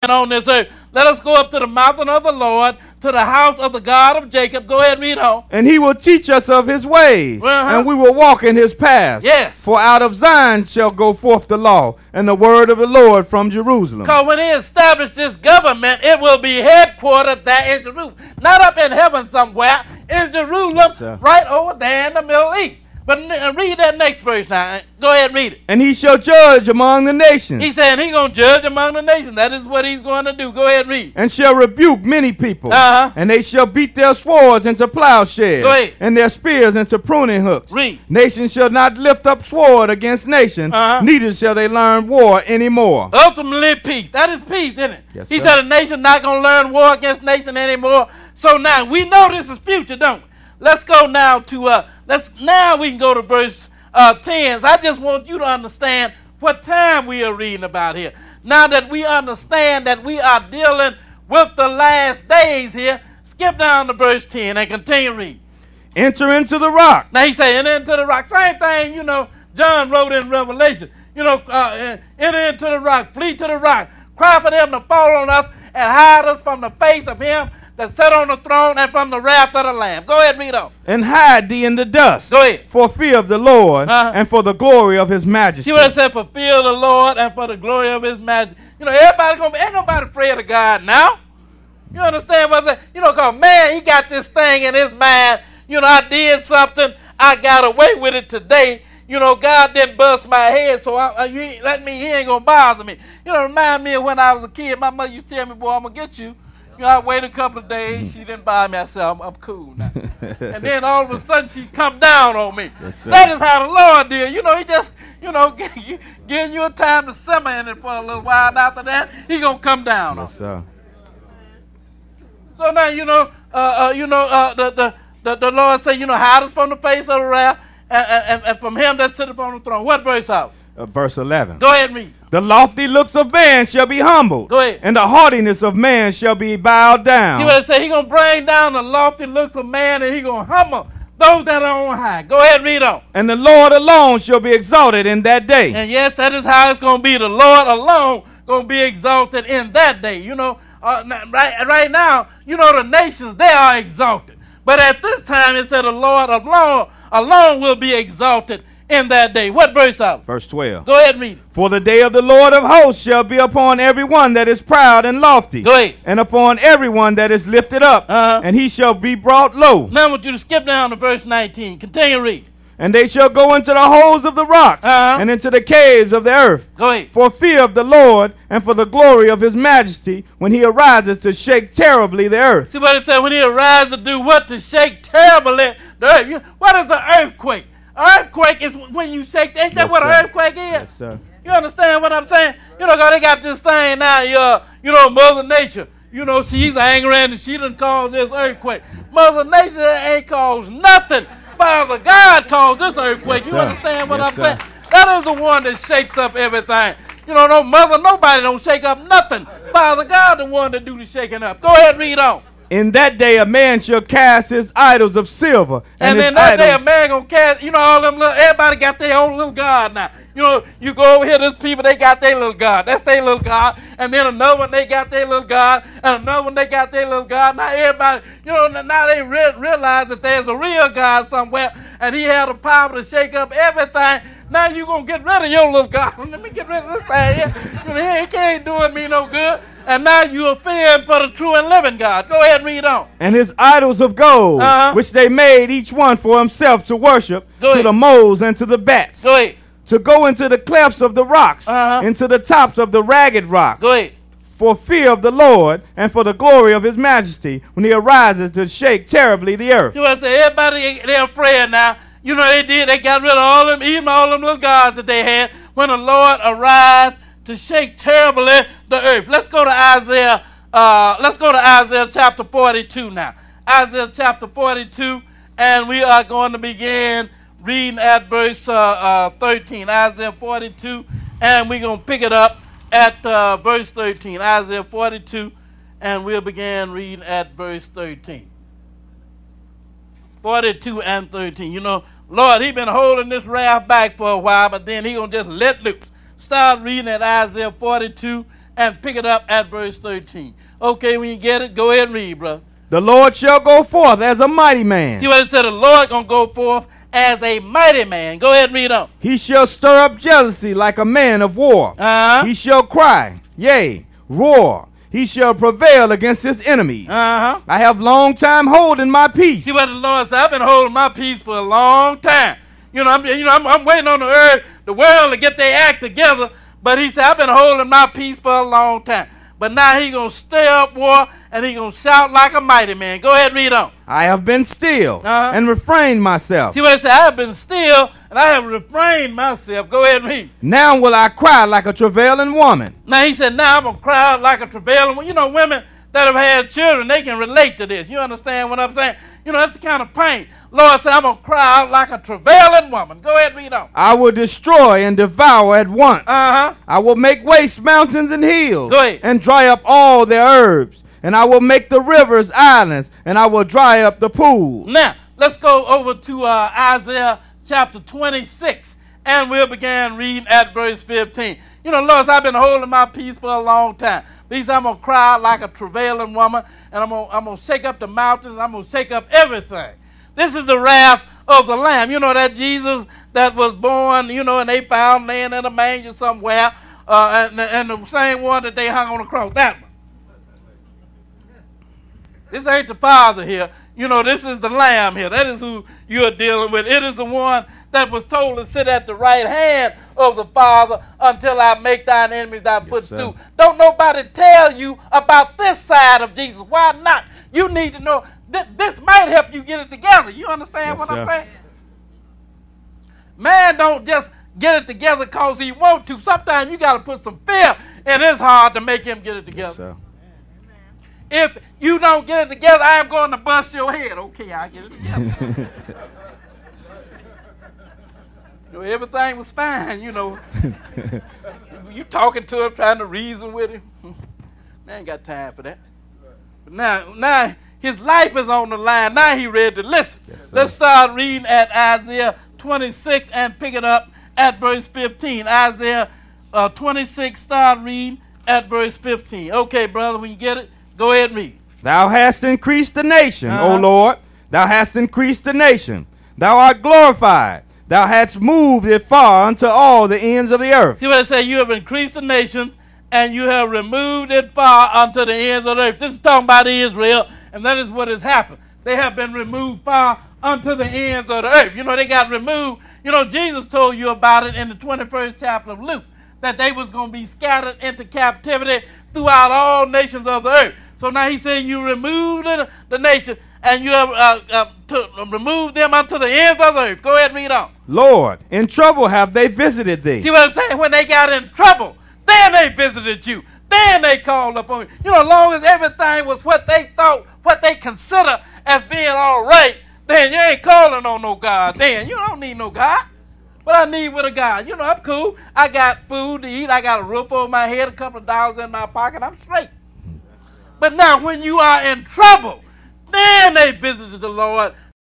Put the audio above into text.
on this earth. Let us go up to the mountain of the Lord, to the house of the God of Jacob. Go ahead and read on. And he will teach us of his ways, and we will walk in his paths. Yes. For out of Zion shall go forth the law, and the word of the Lord from Jerusalem. Because when he established this government, it will be headquartered there in Jerusalem. Not up in heaven somewhere, in Jerusalem, Yes, right over there in the Middle East. But read that next verse now. Go ahead and read it. And he shall judge among the nations. He's saying he's going to judge among the nations. That is what he's going to do. Go ahead and read. And shall rebuke many people. Uh-huh. And they shall beat their swords into plowshares. Go ahead. And their spears into pruning hooks. Read. Nation shall not lift up sword against nation. Uh-huh. Neither shall they learn war anymore. Ultimately, peace. That is peace, isn't it? Yes, he sir. said a nation not going to learn war against nation anymore. So now we know this is future, don't we? Let's go now to now we can go to verse 10. I just want you to understand what time we are reading about here. Now that we understand that we are dealing with the last days here, skip down to verse 10 and continue reading. Enter into the rock. Now he's saying enter into the rock. Same thing, John wrote in Revelation. Enter into the rock, flee to the rock, cry for them to fall on us and hide us from the face of him that sat on the throne and from the wrath of the Lamb. Go ahead, read on. And hide thee in the dust. Go ahead. For fear of the Lord Uh-huh. and for the glory of his majesty. See what it said? For fear of the Lord and for the glory of his majesty. Everybody ain't nobody afraid of God now. You understand what I'm saying? Because man, he got this thing in his mind. I did something. I got away with it today. God didn't bust my head, so he ain't going to bother me. Remind me of when I was a kid. My mother used to tell me, boy, I'm going to get you. I waited a couple of days. She didn't bother me. I said, I'm cool now. And then all of a sudden, she come down on me. Yes, that is how the Lord did. He just, giving you a time to simmer in it for a little while. And after that, he going to come down on you. Sir. So now, the Lord said, hide us from the face of the wrath and from him that sitteth on the throne. What verse out? Verse 11. Go ahead and read. The lofty looks of man shall be humbled. Go ahead. And the haughtiness of man shall be bowed down. See what it says? He's going to bring down the lofty looks of man and he's going to humble those that are on high. Go ahead and read on. And the Lord alone shall be exalted in that day. And yes, that is how it's going to be. The Lord alone going to be exalted in that day. Right now, the nations, they are exalted. But at this time, it said the Lord alone will be exalted in that day. What verse out? Verse 12. Go ahead and read it. For the day of the Lord of hosts shall be upon every one that is proud and lofty. Go ahead. And upon every one that is lifted up. Uh-huh. And he shall be brought low. Now I want you to skip down to verse 19. Continue read. And they shall go into the holes of the rocks. Uh-huh. And into the caves of the earth. Go ahead. For fear of the Lord and for the glory of his majesty, when he arises to shake terribly the earth. See what it said? When he arises to do what? To shake terribly the earth. What is an earthquake? Earthquake is when you shake. Ain't that Yes, what sir. an earthquake is? Yes, sir. You understand what I'm saying? Cause they got this thing now, Mother Nature. She's angry and she done caused this earthquake. Mother Nature ain't caused nothing. Father God caused this earthquake. Yes, You sir. understand what Yes, I'm sir. saying? That is the one that shakes up everything. Nobody don't shake up nothing. Father God the one that do the shaking up. Go ahead, read on. In that day a man shall cast his idols of silver. And then that day a man gonna cast, all them everybody got their own little God now. You go over here, there's people, they got their little God. That's their little God. And then another one, they got their little God. And another one, they got their little God. Now everybody, now they realize that there's a real God somewhere. And he had the power to shake up everything. Now you going to get rid of your little God. Let me get rid of this thing here. He can't do me no good. And now you are fearing for the true and living God. Go ahead and read on. And his idols of gold, which they made each one for himself to worship, to the moles and to the bats. Go ahead. To go into the clefts of the rocks, into the tops of the ragged rocks. Go ahead. For fear of the Lord and for the glory of his majesty, when he arises to shake terribly the earth. See what I say? Everybody, they're afraid now. They got rid of all them, even all them little gods that they had, when the Lord arise to shake terribly the earth. Let's go to Isaiah. Let's go to Isaiah chapter 42 now. Isaiah chapter 42, and we are going to begin reading at verse 13. Isaiah 42, and we're going to pick it up at verse 13. Isaiah 42, and we'll begin reading at verse 13. 42 and 13. Lord, he been holding this wrath back for a while, but then he going to just let loose. Start reading at Isaiah 42 and pick it up at verse 13. Okay, when you get it, go ahead and read, brother. The Lord shall go forth as a mighty man. See what it said? The Lord going to go forth as a mighty man. Go ahead and read on. He shall stir up jealousy like a man of war. He shall cry, yea, roar. He shall prevail against his enemies. I have long time holding my peace. See what the Lord said? I've been holding my peace for a long time. I'm waiting on the world to get their act together. But he said, I've been holding my peace for a long time. But now he's going to stir up war, and he's going to shout like a mighty man. Go ahead and read on. I have been still and refrained myself. See what it said? I have been still, and I have refrained myself. Go ahead and read. Now will I cry like a travailing woman. Now he said, now I'm going to cry like a travailing woman. You know, women that have had children, they can relate to this. You understand what I'm saying? You know, that's the kind of pain. Lord said, I'm going to cry out like a travailing woman. Go ahead and read on. I will destroy and devour at once. I will make waste mountains and hills. Go ahead. And dry up all their herbs. And I will make the rivers islands. And I will dry up the pools. Now, let's go over to Isaiah chapter 26. And we'll begin reading at verse 15. You know, Lord, I've been holding my peace for a long time. He said, I'm going to cry out like a travailing woman. And I'm going to shake up the mountains. I'm going to shake up everything. This is the wrath of the Lamb. You know that Jesus that was born, you know, and they found laying in a manger somewhere, and the same one that they hung on the cross, that one. This ain't the Father here. You know, this is the Lamb here. That is who you're dealing with. It is the one that was told to sit at the right hand of the Father until I make thine enemies thy footstool. Don't nobody tell you about this side of Jesus. Why not? You need to know. This might help you get it together. You understand what I'm saying? Man don't just get it together because he want to. Sometimes you got to put some fear in his heart to make him get it together. If you don't get it together, I am going to bust your head. Okay, I get it together. You know, everything was fine, you know. You talking to him, trying to reason with him. Man, ain't got time for that. But now his life is on the line. Now he ready to listen. Let's start reading at Isaiah 26 and pick it up at verse 15. Isaiah 26, start reading at verse 15. Okay, brother, when you get it, go ahead and read. Thou hast increased the nation, O Lord. Thou hast increased the nation. Thou art glorified. Thou hast moved it far unto all the ends of the earth. See what it says? You have increased the nations, and you have removed it far unto the ends of the earth. This is talking about Israel. And that is what has happened. They have been removed far unto the ends of the earth. You know, they got removed. You know, Jesus told you about it in the 21st chapter of Luke, that they was going to be scattered into captivity throughout all nations of the earth. So now he's saying you removed the nation, and you have removed them unto the ends of the earth. Go ahead and read on. Lord, in trouble have they visited thee. See what I'm saying? When they got in trouble, then they visited you. Then they called upon you. You know, as long as everything was what they thought, what they consider as being all right, then you ain't calling on no God. Then you don't need no God. What I need with a God? You know, I'm cool. I got food to eat. I got a roof over my head, a couple of dollars in my pocket. I'm straight. But now when you are in trouble, then they visited the Lord